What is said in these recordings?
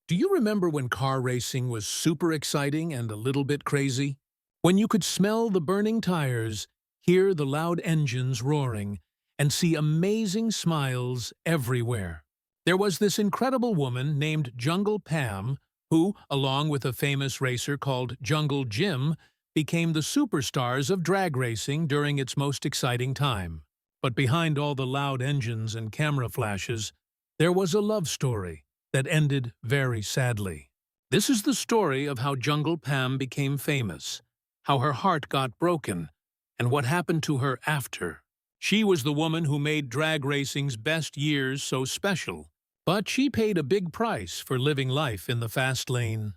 Do you remember when car racing was super exciting and a little bit crazy? When you could smell the burning tires, hear the loud engines roaring, and see amazing smiles everywhere. There was this incredible woman named Jungle Pam who, along with a famous racer called Jungle Jim, became the superstars of drag racing during its most exciting time. But behind all the loud engines and camera flashes, there was a love story that ended very sadly. This is the story of how Jungle Pam became famous, how her heart got broken, and what happened to her after. She was the woman who made drag racing's best years so special, but she paid a big price for living life in the fast lane.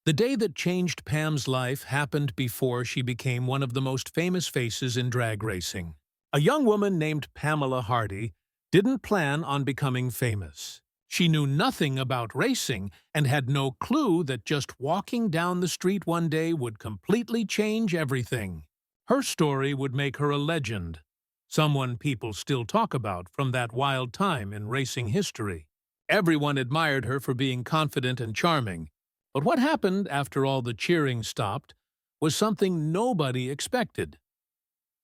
The day that changed Pam's life happened before she became one of the most famous faces in drag racing. A young woman named Pamela Hardy didn't plan on becoming famous. She knew nothing about racing and had no clue that just walking down the street one day would completely change everything. Her story would make her a legend, someone people still talk about from that wild time in racing history. Everyone admired her for being confident and charming, but what happened after all the cheering stopped was something nobody expected.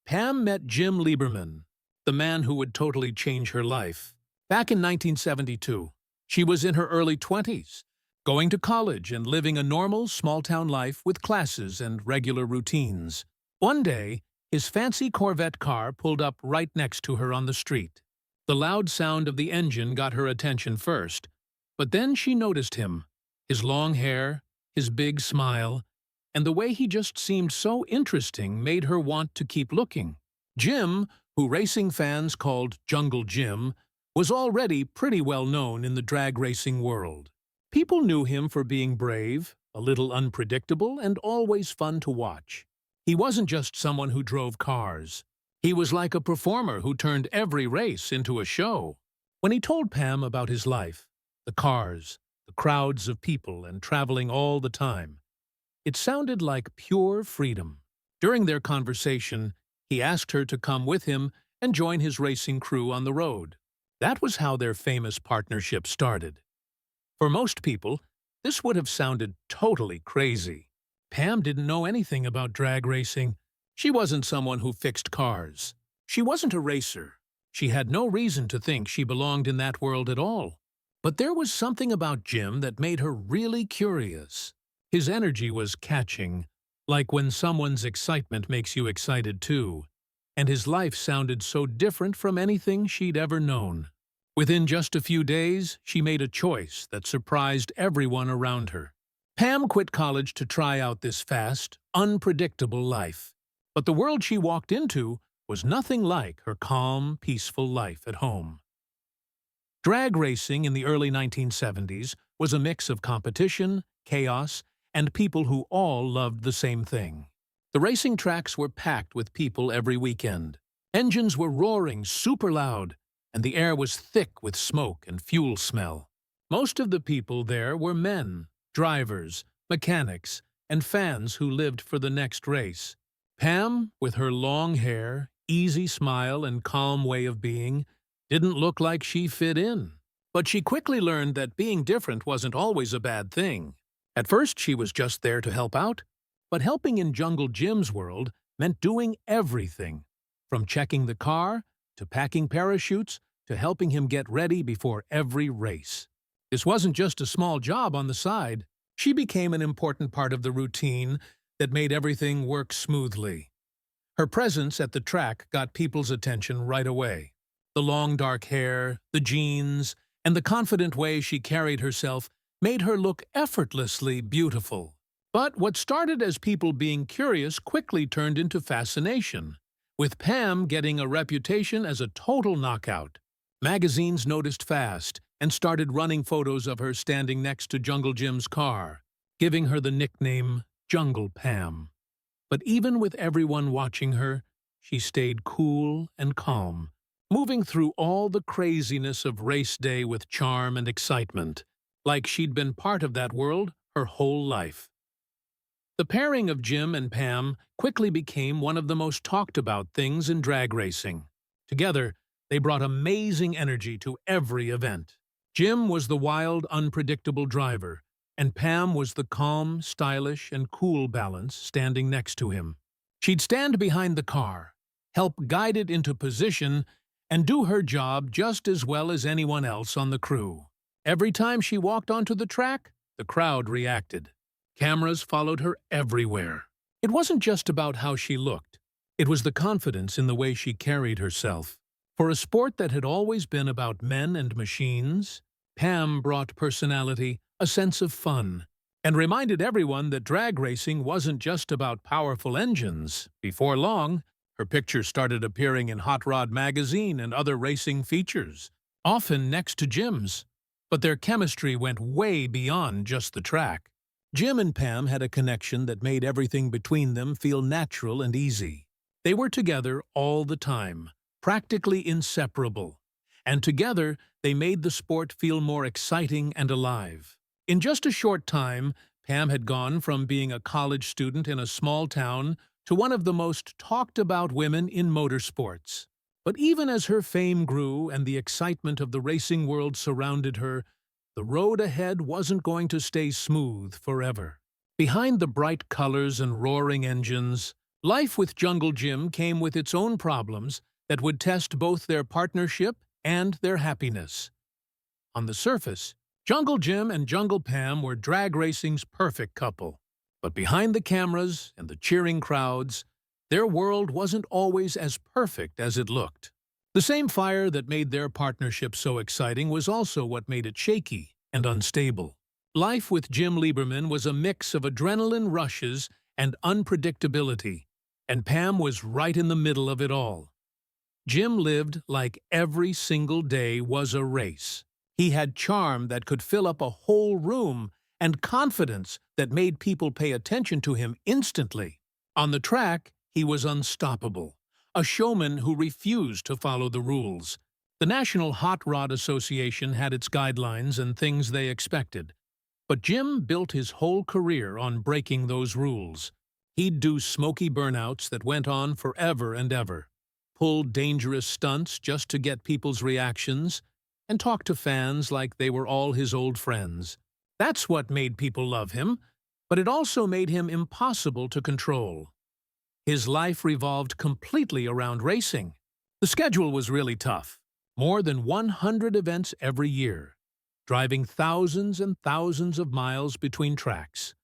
Pam met Jim Lieberman, the man who would totally change her life. Back in 1972, she was in her early 20s, going to college and living a normal small-town life with classes and regular routines. One day, his fancy Corvette car pulled up right next to her on the street. The loud sound of the engine got her attention first, but then she noticed him, his long hair, his big smile, and the way he just seemed so interesting made her want to keep looking. Jim, who racing fans called Jungle Jim, was already pretty well known in the drag racing world. People knew him for being brave, a little unpredictable, and always fun to watch. He wasn't just someone who drove cars. He was like a performer who turned every race into a show. When he told Pam about his life, the cars, the crowds of people, and traveling all the time, it sounded like pure freedom. During their conversation, he asked her to come with him and join his racing crew on the road. That was how their famous partnership started. For most people, this would have sounded totally crazy. Pam didn't know anything about drag racing. She wasn't someone who fixed cars. She wasn't a racer. She had no reason to think she belonged in that world at all. But there was something about Jim that made her really curious. His energy was catching, like when someone's excitement makes you excited too. And his life sounded so different from anything she'd ever known. Within just a few days, she made a choice that surprised everyone around her. Pam quit college to try out this fast, unpredictable life. But the world she walked into was nothing like her calm, peaceful life at home. Drag racing in the early 1970s was a mix of competition, chaos, and people who all loved the same thing. The racing tracks were packed with people every weekend. Engines were roaring super loud, and the air was thick with smoke and fuel smell. Most of the people there were men, drivers, mechanics, and fans who lived for the next race. Pam, with her long hair, easy smile, and calm way of being, didn't look like she fit in. But she quickly learned that being different wasn't always a bad thing. At first, she was just there to help out, but helping in Jungle Jim's world meant doing everything, from checking the car, to packing parachutes, to helping him get ready before every race. This wasn't just a small job on the side. She became an important part of the routine that made everything work smoothly. Her presence at the track got people's attention right away. The long dark hair, the jeans, and the confident way she carried herself made her look effortlessly beautiful. But what started as people being curious quickly turned into fascination, with Pam getting a reputation as a total knockout. Magazines noticed fast and started running photos of her standing next to Jungle Jim's car, giving her the nickname Jungle Pam. But even with everyone watching her, she stayed cool and calm, moving through all the craziness of race day with charm and excitement, like she'd been part of that world her whole life. The pairing of Jim and Pam quickly became one of the most talked about things in drag racing. Together, they brought amazing energy to every event. Jim was the wild, unpredictable driver, and Pam was the calm, stylish, and cool balance standing next to him. She'd stand behind the car, help guide it into position, and do her job just as well as anyone else on the crew. Every time she walked onto the track, the crowd reacted. Cameras followed her everywhere. It wasn't just about how she looked. It was the confidence in the way she carried herself. For a sport that had always been about men and machines, Pam brought personality, a sense of fun, and reminded everyone that drag racing wasn't just about powerful engines. Before long, her picture started appearing in Hot Rod magazine and other racing features, often next to Jim's. But their chemistry went way beyond just the track. Jim and Pam had a connection that made everything between them feel natural and easy. They were together all the time, practically inseparable, and together they made the sport feel more exciting and alive. In just a short time, Pam had gone from being a college student in a small town to one of the most talked-about women in motorsports. But even as her fame grew and the excitement of the racing world surrounded her, the road ahead wasn't going to stay smooth forever. Behind the bright colors and roaring engines, life with Jungle Jim came with its own problems that would test both their partnership and their happiness. On the surface, Jungle Jim and Jungle Pam were drag racing's perfect couple. But behind the cameras and the cheering crowds, their world wasn't always as perfect as it looked. The same fire that made their partnership so exciting was also what made it shaky and unstable. Life with Jim Lieberman was a mix of adrenaline rushes and unpredictability, and Pam was right in the middle of it all. Jim lived like every single day was a race. He had charm that could fill up a whole room and confidence that made people pay attention to him instantly. On the track, he was unstoppable, a showman who refused to follow the rules. The National Hot Rod Association had its guidelines and things they expected, but Jim built his whole career on breaking those rules. He'd do smoky burnouts that went on forever and ever, pull dangerous stunts just to get people's reactions, and talk to fans like they were all his old friends. That's what made people love him, but it also made him impossible to control. His life revolved completely around racing. The schedule was really tough. More than 100 events every year, driving thousands and thousands of miles between tracks,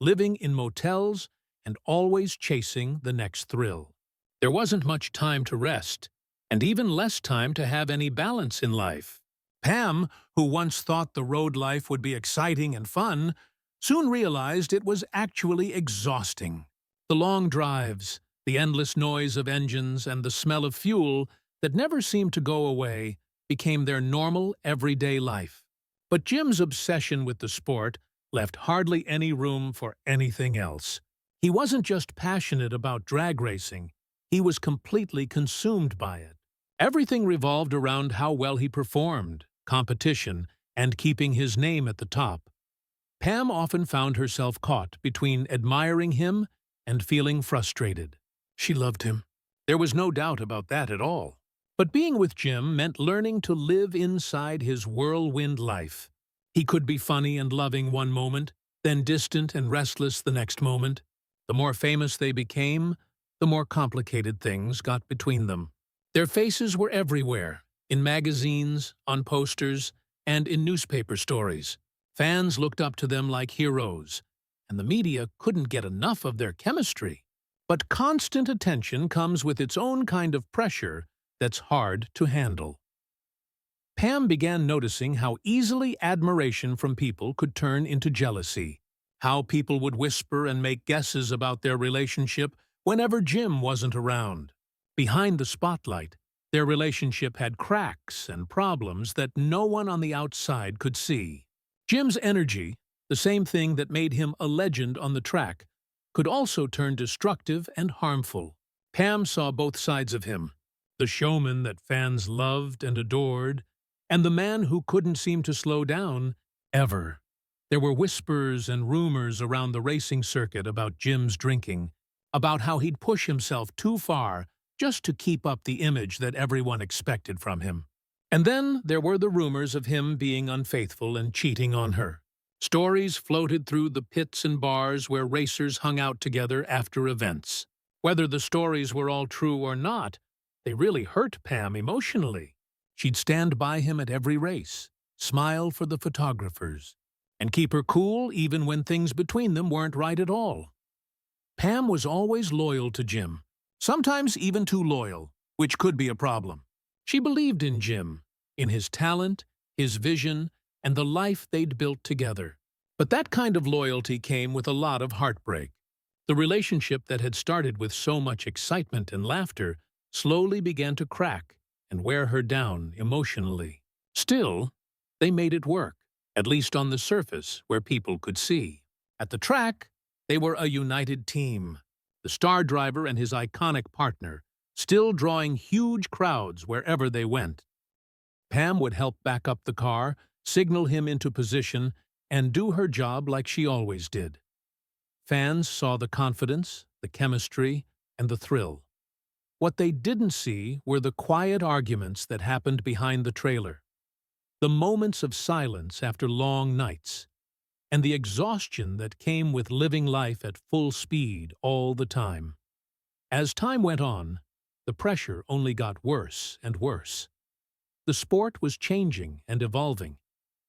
living in motels, and always chasing the next thrill. There wasn't much time to rest, and even less time to have any balance in life. Pam, who once thought the road life would be exciting and fun, soon realized it was actually exhausting. The long drives, the endless noise of engines, and the smell of fuel that never seemed to go away became their normal, everyday life. But Jim's obsession with the sport left hardly any room for anything else. He wasn't just passionate about drag racing, he was completely consumed by it. Everything revolved around how well he performed, competition, and keeping his name at the top. Pam often found herself caught between admiring him and feeling frustrated. She loved him. There was no doubt about that at all. But being with Jim meant learning to live inside his whirlwind life. He could be funny and loving one moment, then distant and restless the next moment. The more famous they became, the more complicated things got between them. Their faces were everywhere, in magazines, on posters, and in newspaper stories. Fans looked up to them like heroes, and the media couldn't get enough of their chemistry. But constant attention comes with its own kind of pressure that's hard to handle. Pam began noticing how easily admiration from people could turn into jealousy, how people would whisper and make guesses about their relationship whenever Jim wasn't around. Behind the spotlight, their relationship had cracks and problems that no one on the outside could see. Jim's energy, the same thing that made him a legend on the track, could also turn destructive and harmful. Pam saw both sides of him, the showman that fans loved and adored, and the man who couldn't seem to slow down, ever. There were whispers and rumors around the racing circuit about Jim's drinking, about how he'd push himself too far just to keep up the image that everyone expected from him. And then there were the rumors of him being unfaithful and cheating on her. Stories floated through the pits and bars where racers hung out together after events. Whether the stories were all true or not, they really hurt Pam emotionally. She'd stand by him at every race, smile for the photographers, and keep her cool even when things between them weren't right at all. Pam was always loyal to Jim, sometimes even too loyal, which could be a problem. She believed in Jim, in his talent, his vision, and the life they'd built together. But that kind of loyalty came with a lot of heartbreak. The relationship that had started with so much excitement and laughter slowly began to crack and wear her down emotionally. Still, they made it work, at least on the surface where people could see. At the track, they were a united team, the star driver and his iconic partner, still drawing huge crowds wherever they went. Pam would help back up the car, signal him into position, and do her job like she always did. Fans saw the confidence, the chemistry, and the thrill. What they didn't see were the quiet arguments that happened behind the trailer, the moments of silence after long nights, and the exhaustion that came with living life at full speed all the time. As time went on, the pressure only got worse and worse. The sport was changing and evolving,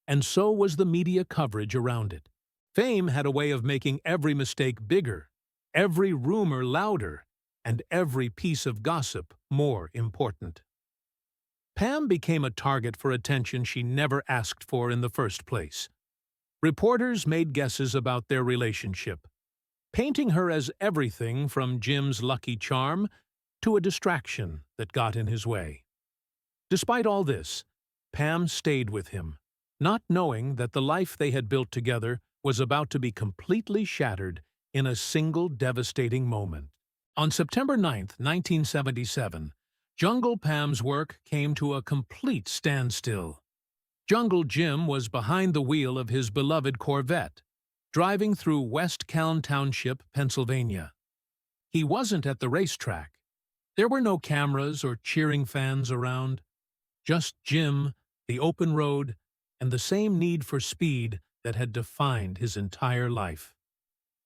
and so was the media coverage around it. Fame had a way of making every mistake bigger, every rumor louder, and every piece of gossip more important. Pam became a target for attention she never asked for in the first place. Reporters made guesses about their relationship, painting her as everything from Jim's lucky charm to a distraction that got in his way. Despite all this, Pam stayed with him, not knowing that the life they had built together was about to be completely shattered in a single devastating moment. On September 9, 1977, Jungle Pam's work came to a complete standstill. Jungle Jim was behind the wheel of his beloved Corvette, driving through West Calne Township, Pennsylvania. He wasn't at the racetrack. There were no cameras or cheering fans around. Just Jim, the open road, and the same need for speed that had defined his entire life.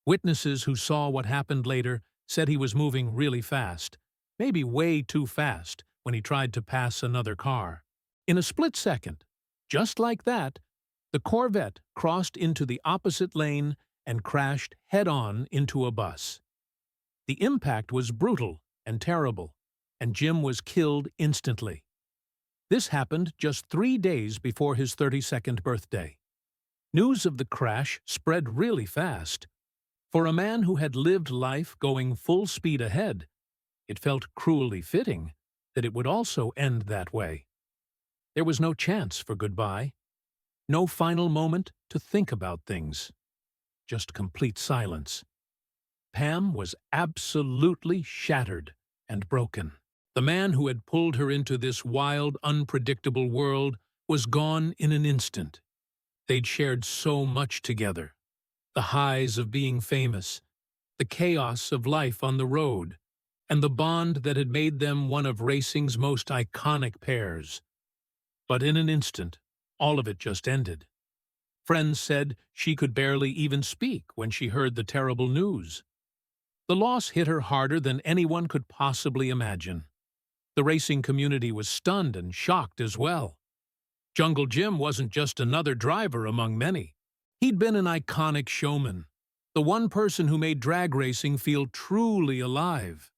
Witnesses who saw what happened later said he was moving really fast, maybe way too fast, when he tried to pass another car. In a split second, just like that, the Corvette crossed into the opposite lane and crashed head-on into a bus. The impact was brutal and terrible, and Jim was killed instantly. This happened just 3 days before his 32nd birthday. News of the crash spread really fast. For a man who had lived life going full speed ahead, it felt cruelly fitting that it would also end that way. There was no chance for goodbye, no final moment to think about things, just complete silence. Pam was absolutely shattered and broken. The man who had pulled her into this wild, unpredictable world was gone in an instant. They'd shared so much together. The highs of being famous, the chaos of life on the road, and the bond that had made them one of racing's most iconic pairs. But in an instant, all of it just ended. Friends said she could barely even speak when she heard the terrible news. The loss hit her harder than anyone could possibly imagine. The racing community was stunned and shocked as well. Jungle Jim wasn't just another driver among many. He'd been an iconic showman, the one person who made drag racing feel truly alive.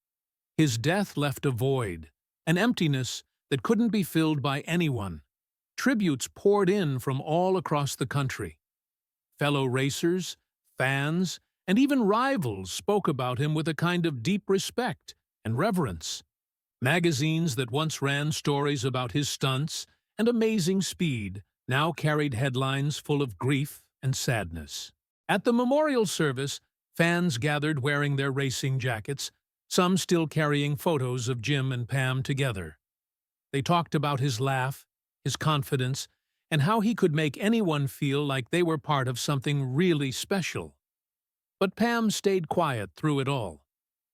His death left a void, an emptiness that couldn't be filled by anyone. Tributes poured in from all across the country. Fellow racers, fans, and even rivals spoke about him with a kind of deep respect and reverence. Magazines that once ran stories about his stunts and amazing speed now carried headlines full of grief and sadness. At the memorial service, fans gathered wearing their racing jackets, some still carrying photos of Jim and Pam together. They talked about his laugh, his confidence, and how he could make anyone feel like they were part of something really special. But Pam stayed quiet through it all.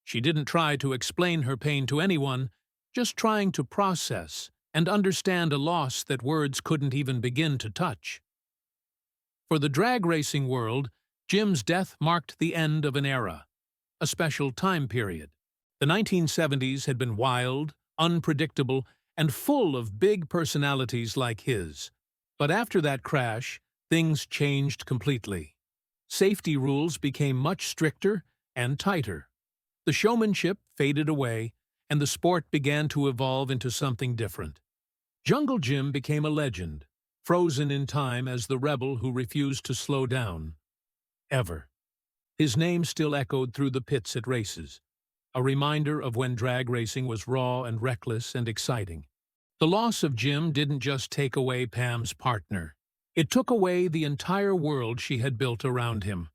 She didn't try to explain her pain to anyone, just trying to process and understand a loss that words couldn't even begin to touch. For the drag racing world, Jim's death marked the end of an era, a special time period. The 1970s had been wild, unpredictable, and full of big personalities like his. But after that crash, things changed completely. Safety rules became much stricter and tighter. The showmanship faded away, and the sport began to evolve into something different. Jungle Jim became a legend, frozen in time as the rebel who refused to slow down. Ever. His name still echoed through the pits at races, a reminder of when drag racing was raw and reckless and exciting. The loss of Jim didn't just take away Pam's partner. It took away the entire world she had built around him.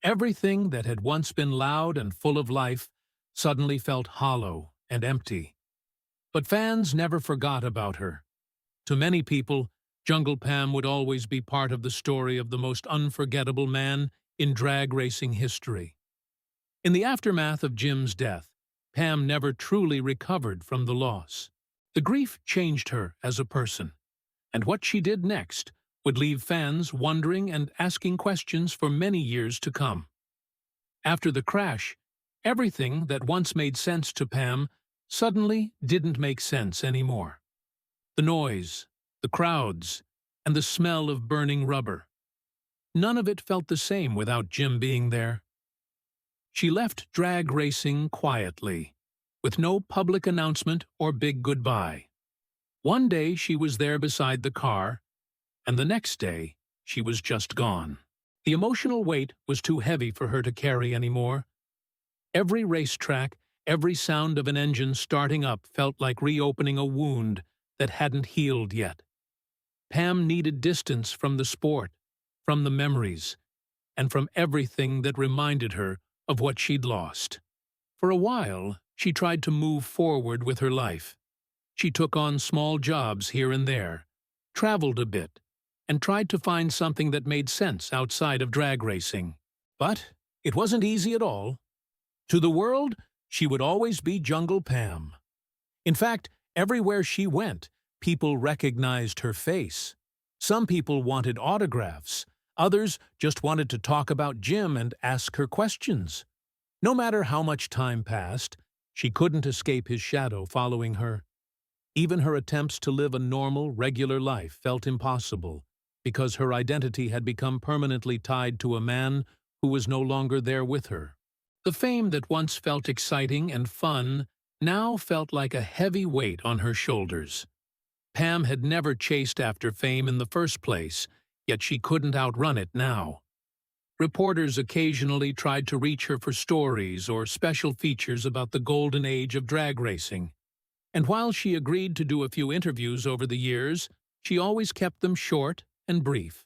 Everything that had once been loud and full of life suddenly felt hollow and empty. But fans never forgot about her. To many people, Jungle Pam would always be part of the story of the most unforgettable man in drag racing history. In the aftermath of Jim's death, Pam never truly recovered from the loss. The grief changed her as a person, and what she did next would leave fans wondering and asking questions for many years to come. After the crash, everything that once made sense to Pam suddenly didn't make sense anymore. The noise, the crowds, and the smell of burning rubber. None of it felt the same without Jim being there. She left drag racing quietly, with no public announcement or big goodbye. One day she was there beside the car, and the next day she was just gone. The emotional weight was too heavy for her to carry anymore. Every racetrack, every sound of an engine starting up felt like reopening a wound that hadn't healed yet. Pam needed distance from the sport, from the memories, and from everything that reminded her of what she'd lost. For a while, she tried to move forward with her life. She took on small jobs here and there, traveled a bit, and tried to find something that made sense outside of drag racing. But it wasn't easy at all. To the world, she would always be Jungle Pam. In fact, everywhere she went, people recognized her face. Some people wanted autographs. Others just wanted to talk about Jim and ask her questions. No matter how much time passed, she couldn't escape his shadow following her. Even her attempts to live a normal, regular life felt impossible, because her identity had become permanently tied to a man who was no longer there with her. The fame that once felt exciting and fun now felt like a heavy weight on her shoulders. Pam had never chased after fame in the first place, yet she couldn't outrun it now. Reporters occasionally tried to reach her for stories or special features about the golden age of drag racing. And while she agreed to do a few interviews over the years, she always kept them short and brief.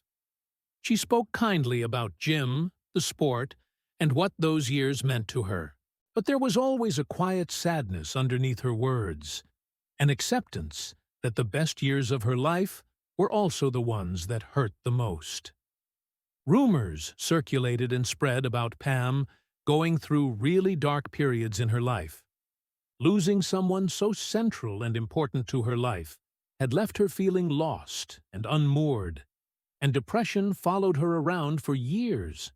She spoke kindly about Jim, the sport, and what those years meant to her. But there was always a quiet sadness underneath her words, an acceptance that the best years of her life were also the ones that hurt the most. Rumors circulated and spread about Pam going through really dark periods in her life. Losing someone so central and important to her life had left her feeling lost and unmoored, and depression followed her around for years.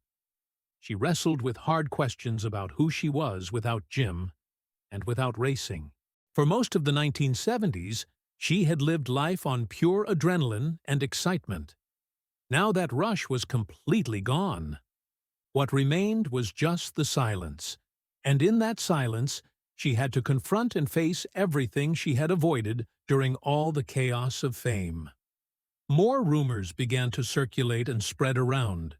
She wrestled with hard questions about who she was without Jim and without racing. For most of the 1970s, she had lived life on pure adrenaline and excitement. Now that rush was completely gone. What remained was just the silence, and in that silence, she had to confront and face everything she had avoided during all the chaos of fame. More rumors began to circulate and spread around.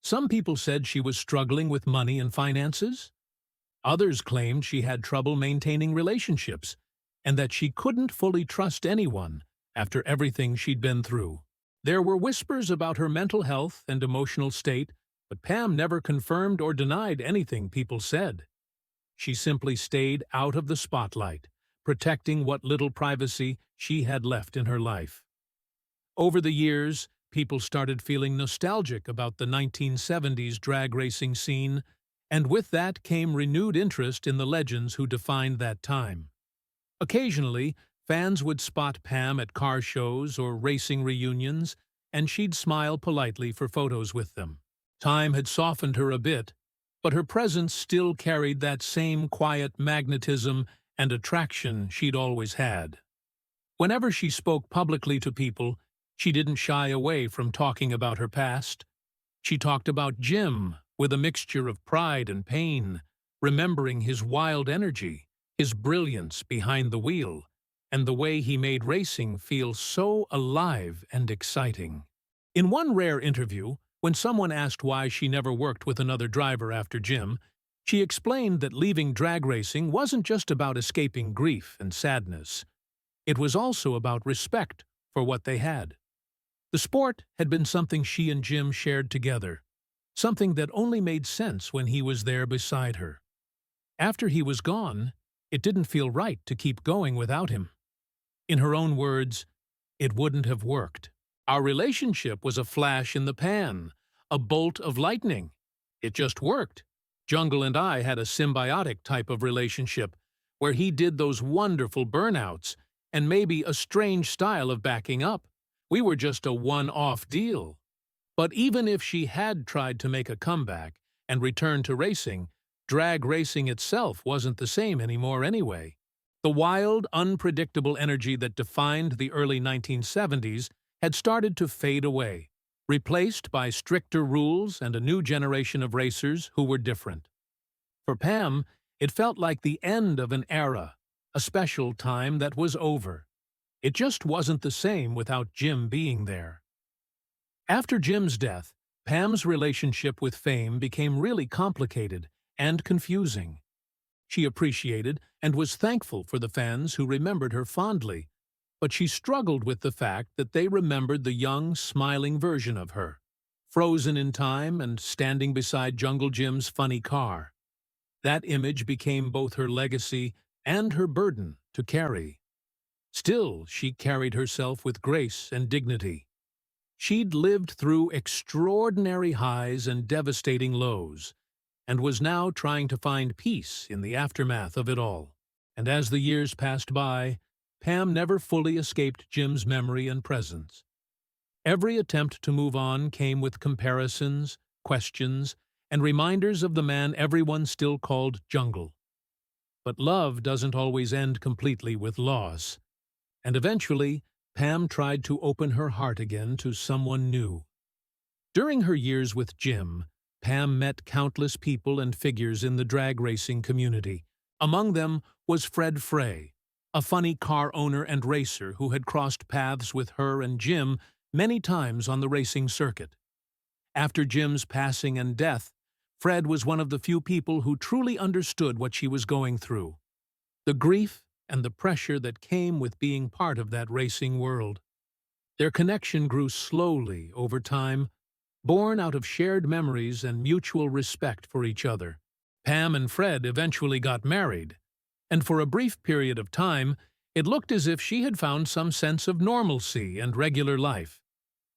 Some people said she was struggling with money and finances. Others claimed she had trouble maintaining relationships, and that she couldn't fully trust anyone after everything she'd been through. There were whispers about her mental health and emotional state, but Pam never confirmed or denied anything people said. She simply stayed out of the spotlight, protecting what little privacy she had left in her life. Over the years, people started feeling nostalgic about the 1970s drag racing scene, and with that came renewed interest in the legends who defined that time. Occasionally, Fans would spot Pam at car shows or racing reunions, and she'd smile politely for photos with them. Time had softened her a bit, but her presence still carried that same quiet magnetism and attraction she'd always had. Whenever she spoke publicly to people, she didn't shy away from talking about her past. She talked about Jim with a mixture of pride and pain, remembering his wild energy, his brilliance behind the wheel, and the way he made racing feel so alive and exciting. In one rare interview, when someone asked why she never worked with another driver after Jim, she explained that leaving drag racing wasn't just about escaping grief and sadness. It was also about respect for what they had. The sport had been something she and Jim shared together, something that only made sense when he was there beside her. After he was gone, it didn't feel right to keep going without him. In her own words, it wouldn't have worked. Our relationship was a flash in the pan, a bolt of lightning. It just worked. Jungle and I had a symbiotic type of relationship, where he did those wonderful burnouts and maybe a strange style of backing up. We were just a one-off deal. But even if she had tried to make a comeback and return to racing, drag racing itself wasn't the same anymore anyway. The wild, unpredictable energy that defined the early 1970s had started to fade away, replaced by stricter rules and a new generation of racers who were different. For Pam, it felt like the end of an era, a special time that was over. It just wasn't the same without Jim being there. After Jim's death, Pam's relationship with fame became really complicated and confusing. She appreciated and was thankful for the fans who remembered her fondly, but she struggled with the fact that they remembered the young, smiling version of her, frozen in time and standing beside Jungle Jim's funny car. That image became both her legacy and her burden to carry. Still, she carried herself with grace and dignity. She'd lived through extraordinary highs and devastating lows, and was now trying to find peace in the aftermath of it all. And as the years passed by, Pam never fully escaped Jim's memory and presence. Every attempt to move on came with comparisons, questions, and reminders of the man everyone still called Jungle. But love doesn't always end completely with loss, and eventually Pam tried to open her heart again to someone new. During her years with Jim, Pam met countless people and figures in the drag racing community. Among them was Fred Frey, a funny car owner and racer who had crossed paths with her and Jim many times on the racing circuit. After Jim's passing and death, Fred was one of the few people who truly understood what she was going through, the grief and the pressure that came with being part of that racing world. Their connection grew slowly over time, born out of shared memories and mutual respect for each other. Pam and Fred eventually got married, and for a brief period of time, it looked as if she had found some sense of normalcy and regular life.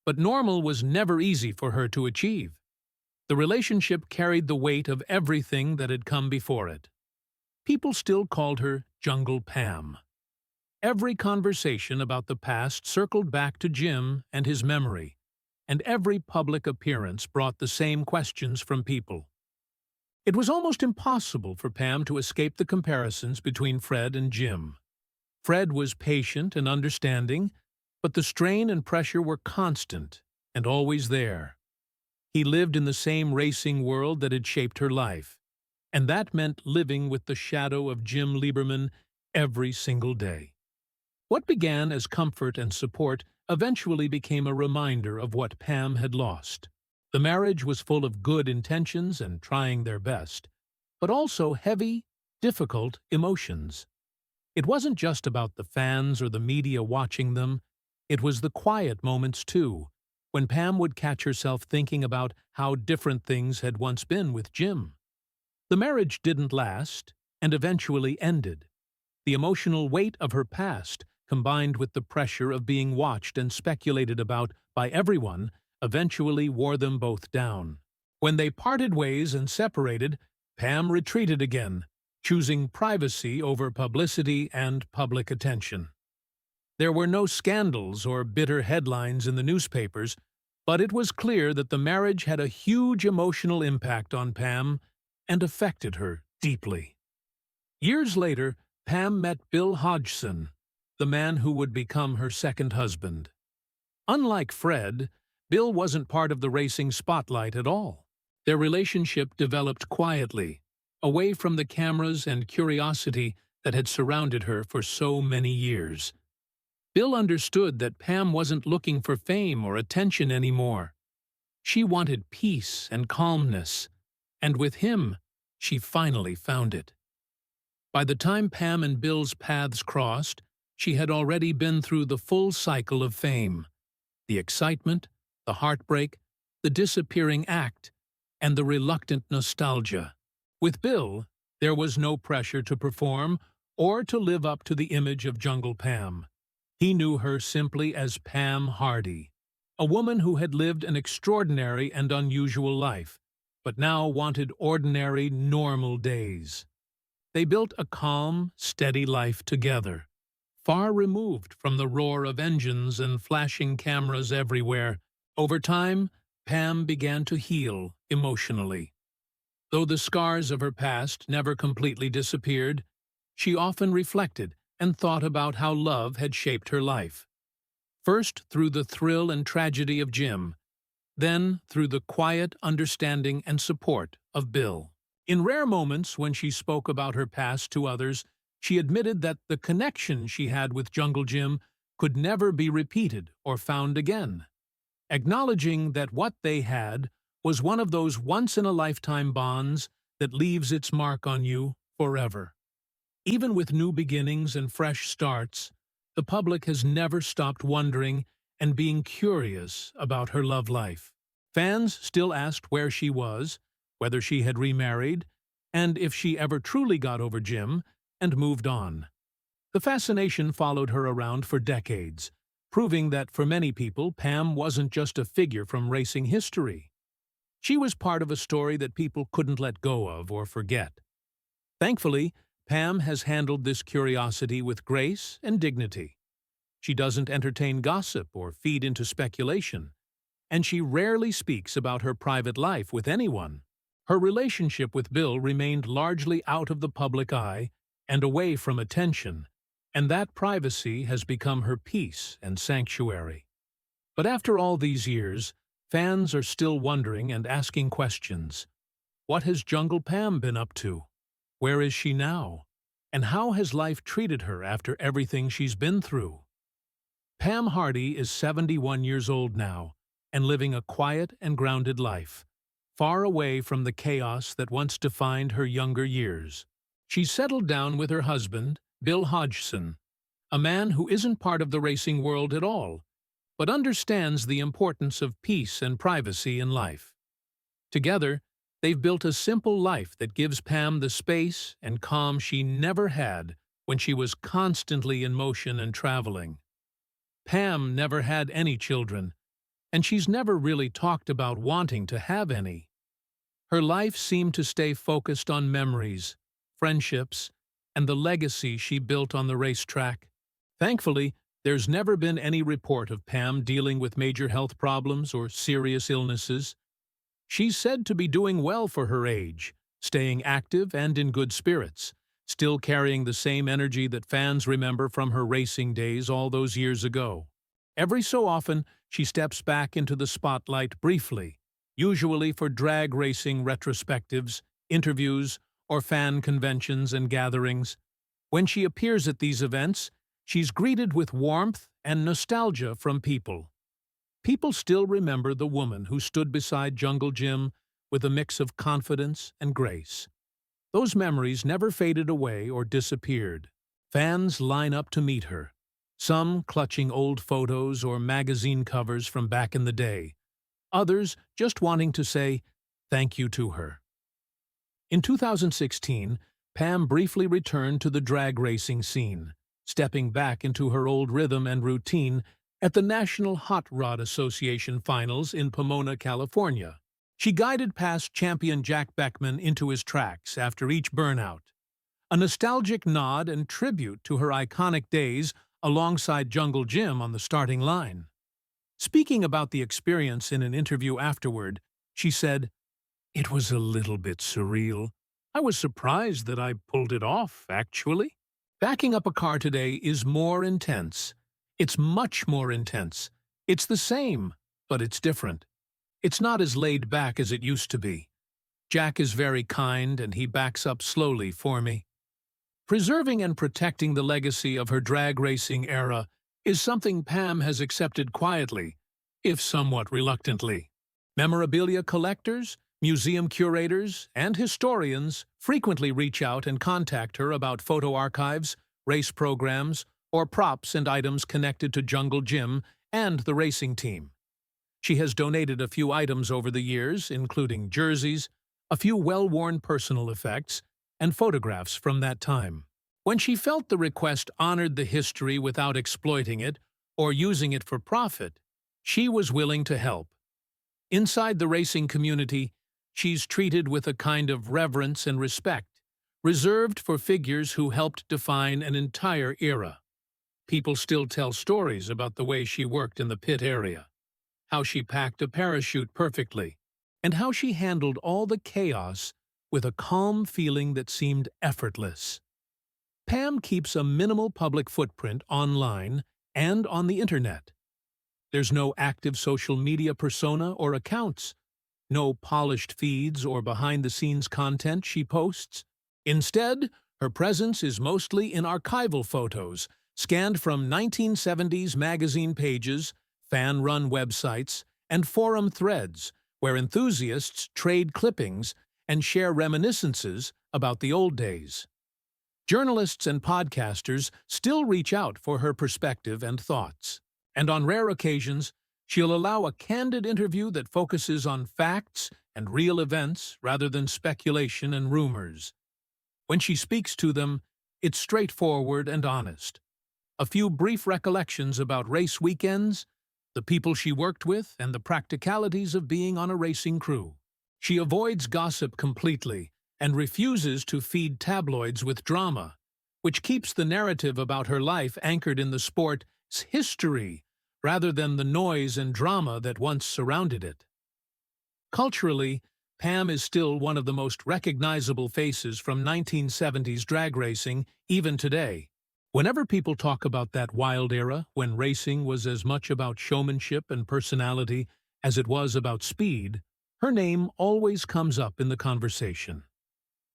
But normal was never easy for her to achieve. The relationship carried the weight of everything that had come before it. People still called her Jungle Pam. Every conversation about the past circled back to Jim and his memory, and every public appearance brought the same questions from people. It was almost impossible for Pam to escape the comparisons between Fred and Jim. Fred was patient and understanding, but the strain and pressure were constant and always there. He lived in the same racing world that had shaped her life, and that meant living with the shadow of Jim Lieberman every single day. What began as comfort and support eventually became a reminder of what Pam had lost. The marriage was full of good intentions and trying their best, but also heavy, difficult emotions. It wasn't just about the fans or the media watching them. It was the quiet moments, too, when Pam would catch herself thinking about how different things had once been with Jim. The marriage didn't last, and eventually ended. The emotional weight of her past, combined with the pressure of being watched and speculated about by everyone, eventually wore them both down. When they parted ways and separated, Pam retreated again, choosing privacy over publicity and public attention. There were no scandals or bitter headlines in the newspapers, but it was clear that the marriage had a huge emotional impact on Pam and affected her deeply. Years later, Pam met Bill Hodgson, the man who would become her second husband. Unlike Fred, Bill wasn't part of the racing spotlight at all. Their relationship developed quietly, away from the cameras and curiosity that had surrounded her for so many years. Bill understood that Pam wasn't looking for fame or attention anymore. She wanted peace and calmness, and with him, she finally found it. By the time Pam and Bill's paths crossed, she had already been through the full cycle of fame: the excitement, the heartbreak, the disappearing act, and the reluctant nostalgia. With Bill, there was no pressure to perform or to live up to the image of Jungle Pam. He knew her simply as Pam Hardy, a woman who had lived an extraordinary and unusual life, but now wanted ordinary, normal days. They built a calm, steady life together, far removed from the roar of engines and flashing cameras everywhere. Over time, Pam began to heal emotionally. Though the scars of her past never completely disappeared, she often reflected and thought about how love had shaped her life. First through the thrill and tragedy of Jim, then through the quiet understanding and support of Bill. In rare moments when she spoke about her past to others, she admitted that the connection she had with Jungle Jim could never be repeated or found again, acknowledging that what they had was one of those once-in-a-lifetime bonds that leaves its mark on you forever. Even with new beginnings and fresh starts, the public has never stopped wondering and being curious about her love life. Fans still asked where she was, whether she had remarried, and if she ever truly got over Jim and moved on. The fascination followed her around for decades, proving that for many people, Pam wasn't just a figure from racing history. She was part of a story that people couldn't let go of or forget. Thankfully, Pam has handled this curiosity with grace and dignity. She doesn't entertain gossip or feed into speculation, and she rarely speaks about her private life with anyone. Her relationship with Bill remained largely out of the public eye and away from attention, and that privacy has become her peace and sanctuary. But after all these years, fans are still wondering and asking questions. What has Jungle Pam been up to? Where is she now? And how has life treated her after everything she's been through? Pam Hardy is 71 years old now and living a quiet and grounded life, far away from the chaos that once defined her younger years. She's settled down with her husband, Bill Hodgson, a man who isn't part of the racing world at all, but understands the importance of peace and privacy in life. Together, they've built a simple life that gives Pam the space and calm she never had when she was constantly in motion and traveling. Pam never had any children, and she's never really talked about wanting to have any. Her life seemed to stay focused on memories, friendships, and the legacy she built on the racetrack. Thankfully, there's never been any report of Pam dealing with major health problems or serious illnesses. She's said to be doing well for her age, staying active and in good spirits, still carrying the same energy that fans remember from her racing days all those years ago. Every so often, she steps back into the spotlight briefly, usually for drag racing retrospectives, interviews, or fan conventions and gatherings. When she appears at these events, she's greeted with warmth and nostalgia from people. People still remember the woman who stood beside Jungle Jim with a mix of confidence and grace. Those memories never faded away or disappeared. Fans line up to meet her, some clutching old photos or magazine covers from back in the day, others just wanting to say thank you to her. In 2016, Pam briefly returned to the drag racing scene, stepping back into her old rhythm and routine at the National Hot Rod Association Finals in Pomona, California. She guided past champion Jack Beckman into his tracks after each burnout, a nostalgic nod and tribute to her iconic days alongside Jungle Jim on the starting line. Speaking about the experience in an interview afterward, she said, "It was a little bit surreal. I was surprised that I pulled it off, actually. Backing up a car today is more intense. It's much more intense. It's the same, but it's different. It's not as laid back as it used to be. Jack is very kind and he backs up slowly for me." Preserving and protecting the legacy of her drag racing era is something Pam has accepted quietly, if somewhat reluctantly. Memorabilia collectors, museum curators, and historians frequently reach out and contact her about photo archives, race programs, or props and items connected to Jungle Jim and the racing team. She has donated a few items over the years, including jerseys, a few well-worn personal effects, and photographs from that time. When she felt the request honored the history without exploiting it or using it for profit, she was willing to help. Inside the racing community, she's treated with a kind of reverence and respect, reserved for figures who helped define an entire era. People still tell stories about the way she worked in the pit area, how she packed a parachute perfectly, and how she handled all the chaos with a calm feeling that seemed effortless. Pam keeps a minimal public footprint online and on the internet. There's no active social media persona or accounts, no polished feeds or behind-the-scenes content she posts. Instead, her presence is mostly in archival photos, scanned from 1970s magazine pages, fan-run websites, and forum threads, where enthusiasts trade clippings and share reminiscences about the old days. Journalists and podcasters still reach out for her perspective and thoughts, and on rare occasions, she'll allow a candid interview that focuses on facts and real events rather than speculation and rumors. When she speaks to them, it's straightforward and honest. A few brief recollections about race weekends, the people she worked with, and the practicalities of being on a racing crew. She avoids gossip completely and refuses to feed tabloids with drama, which keeps the narrative about her life anchored in the sport's history rather than the noise and drama that once surrounded it. Culturally, Pam is still one of the most recognizable faces from 1970s drag racing, even today. Whenever people talk about that wild era, when racing was as much about showmanship and personality as it was about speed, her name always comes up in the conversation.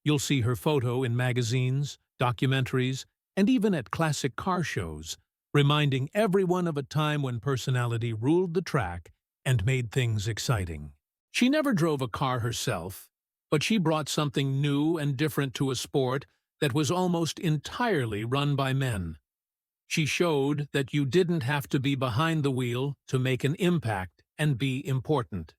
You'll see her photo in magazines, documentaries, and even at classic car shows, reminding everyone of a time when personality ruled the track and made things exciting. She never drove a car herself, but she brought something new and different to a sport that was almost entirely run by men. She showed that you didn't have to be behind the wheel to make an impact and be important.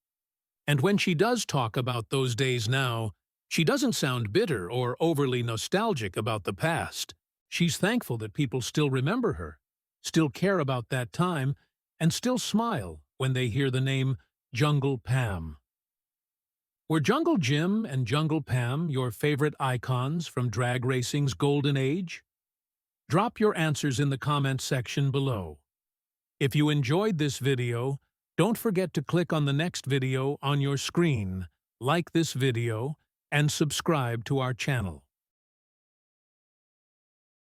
And when she does talk about those days now, she doesn't sound bitter or overly nostalgic about the past. She's thankful that people still remember her, still care about that time, and still smile when they hear the name Jungle Pam. Were Jungle Jim and Jungle Pam your favorite icons from drag racing's golden age? Drop your answers in the comments section below. If you enjoyed this video, don't forget to click on the next video on your screen, like this video, and subscribe to our channel.